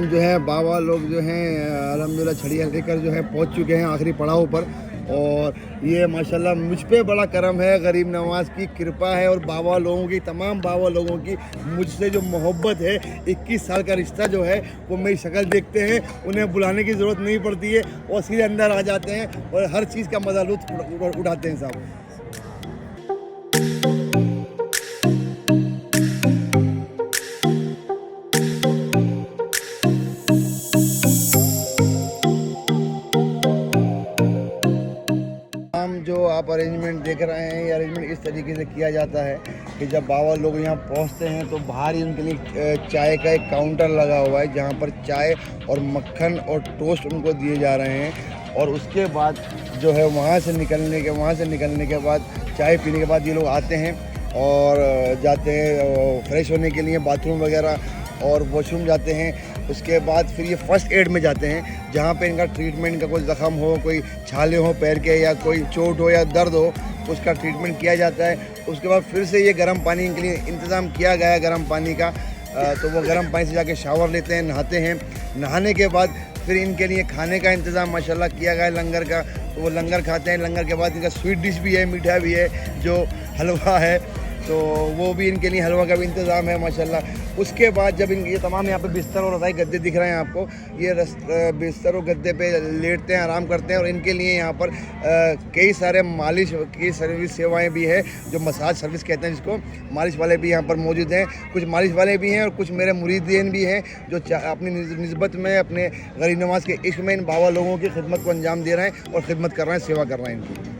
तमाम जो है बाबा लोग जो हैं अल्हम्दुलिल्लाह छड़ियाँ लेकर जो है पहुंच चुके हैं आखिरी पड़ाव पर। और ये माशाल्लाह मुझ पे बड़ा करम है, गरीब नवाज की कृपा है और बाबा लोगों की, तमाम बाबा लोगों की मुझसे जो मोहब्बत है, 21 साल का रिश्ता जो है वो मेरी शक्ल देखते हैं, उन्हें बुलाने की ज़रूरत नहीं पड़ती है और सीधे अंदर आ जाते हैं और हर चीज़ का मज़ा लुत्फ़ उठाते हैं साहब। हम जो आप अरेंजमेंट देख रहे हैं, ये अरेंजमेंट इस तरीके से किया जाता है कि जब बाबा लोग यहाँ पहुँचते हैं तो बाहर ही उनके लिए चाय का एक काउंटर लगा हुआ है जहाँ पर चाय और मक्खन और टोस्ट उनको दिए जा रहे हैं। और उसके बाद जो है वहाँ से निकलने के बाद चाय पीने के बाद ये लोग आते हैं और जाते हैं फ्रेश होने के लिए बाथरूम वगैरह और वॉशरूम जाते हैं। उसके बाद फिर ये फ़र्स्ट एड में जाते हैं जहाँ पे इनका ट्रीटमेंट का कोई ज़ख़म हो, कोई छाले हो पैर के या कोई चोट हो या दर्द हो, उसका ट्रीटमेंट किया जाता है। उसके बाद फिर से ये गर्म पानी इनके लिए इंतज़ाम किया गया है गर्म पानी का, तो वो गर्म पानी से जाके शावर लेते हैं, नहाते हैं। नहाने के बाद फिर इनके लिए खाने का इंतज़ाम माशाल्लाह किया गया है लंगर का, तो वो लंगर खाते हैं। लंगर के बाद इनका स्वीट डिश भी है, मीठा भी है, जो हलवा है, तो वो भी इनके लिए हलवा का भी इंतज़ाम है माशाल्लाह। उसके बाद जब ये तमाम यहाँ पे बिस्तर और रज़ाई गद्दे दिख रहे हैं आपको, ये बिस्तर और गद्दे पे लेटते हैं, आराम करते हैं। और इनके लिए यहाँ पर कई सारे मालिश की सर्विस सेवाएं भी है, जो मसाज सर्विस कहते हैं जिसको, मालिश वाले भी यहाँ पर मौजूद हैं। कुछ मालिश वाले भी हैं और कुछ मेरे मुरीदीन भी हैं जो अपनी निस्बत में अपने गरीब नवाज के इश्क में इन बाबा लोगों की खिदमत को अंजाम दे रहे हैं और ख़िदमत कर रहे हैं, सेवा कर रहे हैं इनकी।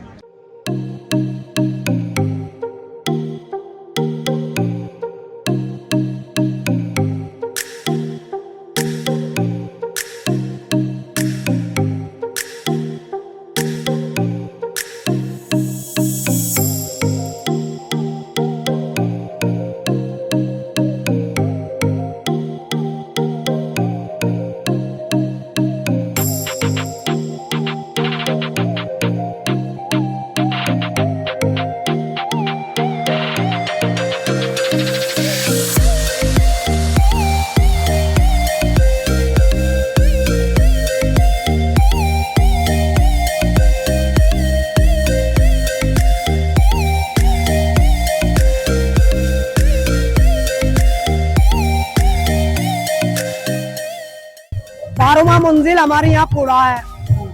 बारहवां मंजिल हमारे यहाँ पूरा है।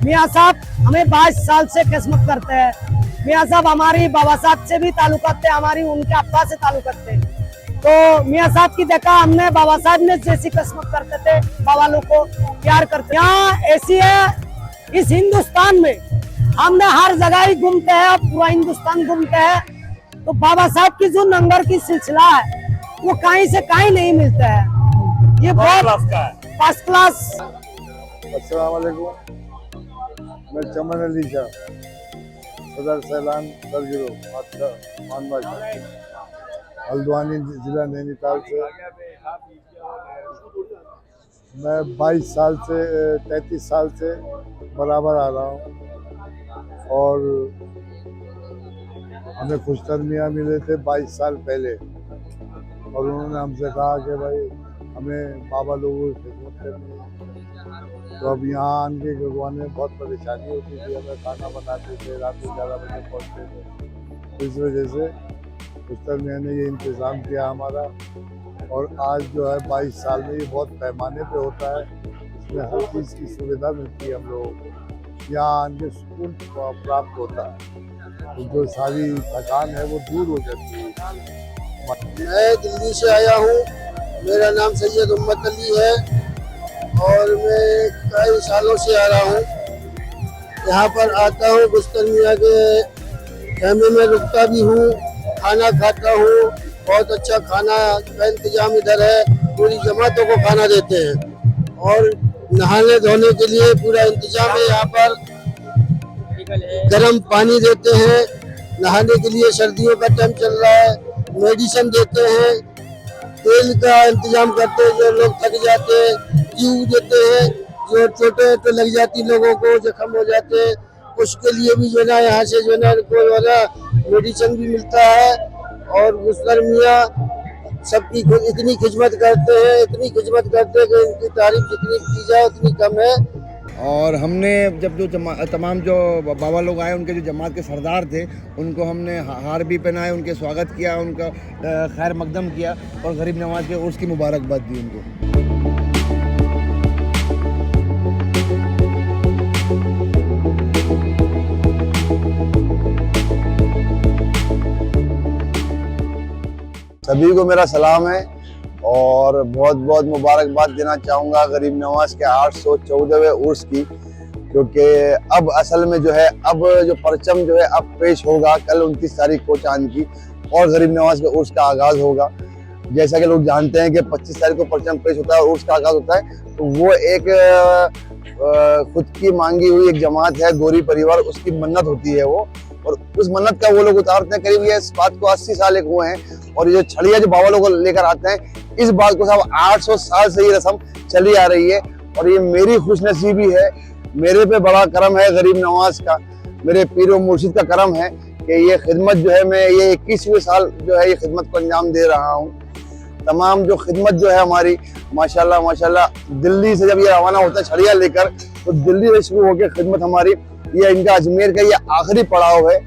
मियाँ साहब हमें 22 साल से खिदमत करते हैं। मियाँ साहब हमारी बाबा साहब से भी ताल्लुकात थे, हमारी उनके अब्बा से ताल्लुकात थे। तो मियाँ साहब की देखा हमने, बाबा साहब ने जैसी खिदमत करते थे, बाबा लोग को प्यार करते। यहाँ ऐसी है इस हिंदुस्तान में, हमने हर जगह ही घूमते हैं, पूरा हिंदुस्तान घूमते हैं। तो बाबा साहब की जो लंगर की सिलसिला है वो कहीं से कहीं नहीं मिलता है, ये बहुत फर्स्ट क्लास। अस्सलाम वालेकुम, मैं चमन अली शाह, सदर सैलान दरगिरो मानवा हल्द्वानी जिला नैनीताल से। मैं 22 साल से 33 साल से बराबर आ रहा हूँ और हमें खुशतर मियाँ मिले थे 22 साल पहले और उन्होंने हमसे कहा कि भाई हमें बाबा लोगों की खिदमत करनी है। तो अब यहाँ आने के गुआने में बहुत परेशानी होती थी, हमें खाना बनाते थे, रात को 11 बजे पहुँचते थे। तो इस वजह से खुशतर मियाँ ने ये इंतज़ाम किया हमारा और आज जो है 22 साल में ये बहुत पैमाने पे होता है, इसमें हर चीज़ की सुविधा मिलती है हम लोगों को। यहाँ आने सुकून प्राप्त होता है, तो जो सारी थकान है वो दूर हो जाती है। मैं दिल्ली से आया हूँ, मेरा नाम सैयद उम्मत अली है और मैं कई सालों से आ रहा हूँ। यहाँ पर आता हूँ, खुशतर मियाँ के खेमे में रुकता भी हूँ, खाना खाता हूँ। बहुत अच्छा खाना का इंतजाम इधर है, पूरी जमातों को खाना देते हैं और नहाने धोने के लिए पूरा इंतजाम है। यहाँ पर गर्म पानी देते हैं, नहाने के लिए सर्दियों का टाइम चल रहा है, मेडिसिन देते हैं, तेल का इंतजाम करते हैं, जो लोग थक जाते हैं ट्यूब देते हैं, जो छोटे तो लग जाती लोगों को जख्म हो जाते हैं उसके लिए भी जो है ना यहाँ से जो है ना मेडिसिन भी मिलता है। और खुशतर मियाँ सबकी इतनी खिदमत करते हैं, इतनी खिदमत करते हैं कि इनकी तारीफ जितनी की जाए उतनी कम है। और हमने जब जो तमाम जो बाबा लोग आए, उनके जो जमात के सरदार थे, उनको हमने हार भी पहनाए, उनके स्वागत किया, उनका खैर मकदम किया और गरीब नवाज के उर्स की मुबारकबाद दी उनको। सभी को मेरा सलाम है और बहुत बहुत मुबारकबाद देना चाहूँगा गरीब नवाज के 814वें उर्स की, क्योंकि अब असल में जो है अब जो परचम जो है अब पेश होगा कल 29 तारीख को चांद की, और गरीब नवाज के उर्स का आगाज़ होगा। जैसा कि लोग जानते हैं कि 25 तारीख को परचम पेश होता है और उर्स का आगाज़ होता है, तो वो एक खुद की मांगी हुई एक जमात है, गोरी परिवार, उसकी मन्नत होती है वो, और उस मन्नत का वो लोग उतारते हैं। करीब ये इस बात को 80 साल एक हुए हैं, और ये छड़िया जो बाबा लोग लेकर आते हैं, इस बात को सब 800 साल से ये रस्म चली आ रही है। और ये मेरी खुशनसीबी है, मेरे पे बड़ा करम है गरीब नवाज का, मेरे पीर व मुर्शिद का करम है कि ये खिदमत जो है मैं ये 21वें साल जो है ये खिदमत को अंजाम दे रहा हूँ। तमाम जो खिदमत जो है हमारी माशाल्लाह माशाल्लाह, दिल्ली से जब ये रवाना होता है छड़िया लेकर, तो दिल्ली से शुरू होकर खिदमत हमारी, ये इनका अजमेर का ये आखिरी पड़ाव है,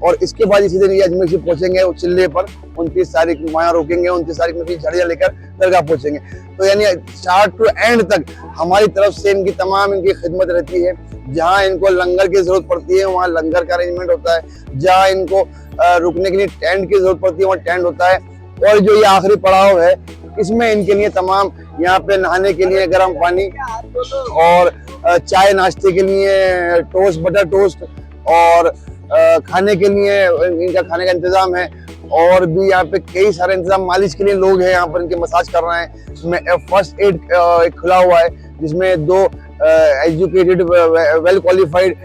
और इसके बाद इसी दिन ये अजमेर से पहुंचेंगे चिल्ले पर। 29 तारीख वहाँ रुकेंगे, 29 तारीख में फिर झड़िया लेकर दरगाह पहुंचेंगे। तो यानी स्टार्ट टू एंड तक हमारी तरफ से इनकी तमाम इनकी खिदमत रहती है। जहाँ इनको लंगर की जरूरत पड़ती है वहाँ लंगर का अरेंजमेंट होता है, जहाँ इनको रुकने के लिए टेंट की जरूरत पड़ती है वहाँ टेंट होता है, और जो ये आखिरी पड़ाव है इसमें इनके लिए तमाम यहाँ पे नहाने के लिए गर्म पानी और चाय, नाश्ते के लिए टोस्ट, बटर टोस्ट, और खाने के लिए इनका खाने का इंतजाम है। और भी यहाँ पे कई सारे इंतजाम, मालिश के लिए लोग हैं यहाँ पर, इनके मसाज कर रहे हैं। इसमें फर्स्ट एड खुला हुआ है जिसमें 2 एजुकेटेड वेल क्वालिफाइड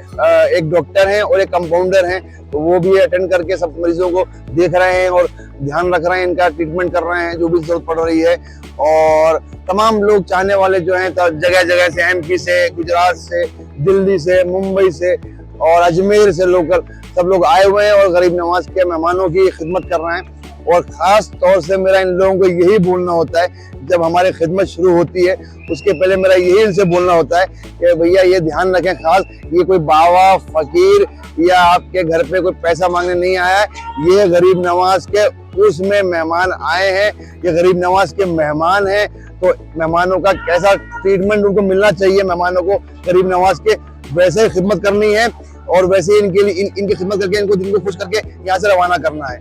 एक डॉक्टर हैं और एक कंपाउंडर हैं, तो वो भी अटेंड करके सब मरीजों को देख रहे हैं और ध्यान रख रहे हैं, इनका ट्रीटमेंट कर रहे हैं जो भी जरूरत पड़ रही है। और तमाम लोग चाहने वाले जो हैं जगह जगह से, MP से, गुजरात से, दिल्ली से, मुंबई से और अजमेर से लोकल सब लोग आए हुए हैं और गरीब नवाज के मेहमानों की खिदमत कर रहे हैं। और ख़ास तौर से मेरा इन लोगों को यही बोलना होता है, जब हमारी खिदमत शुरू होती है उसके पहले मेरा यही इनसे बोलना होता है कि भैया ये ध्यान रखें, खास ये कोई बावा फकीर या आपके घर पे कोई पैसा मांगने नहीं आया है, ये गरीब नवाज के उसमें मेहमान आए हैं, ये गरीब नवाज के मेहमान हैं। तो मेहमानों का कैसा ट्रीटमेंट उनको मिलना चाहिए, मेहमानों को गरीब नवाज के वैसे ही खिदमत करनी है और वैसे ही इनके लिए इनकी खिदमत करके इनको दिल को खुश करके यहाँ से रवाना करना है।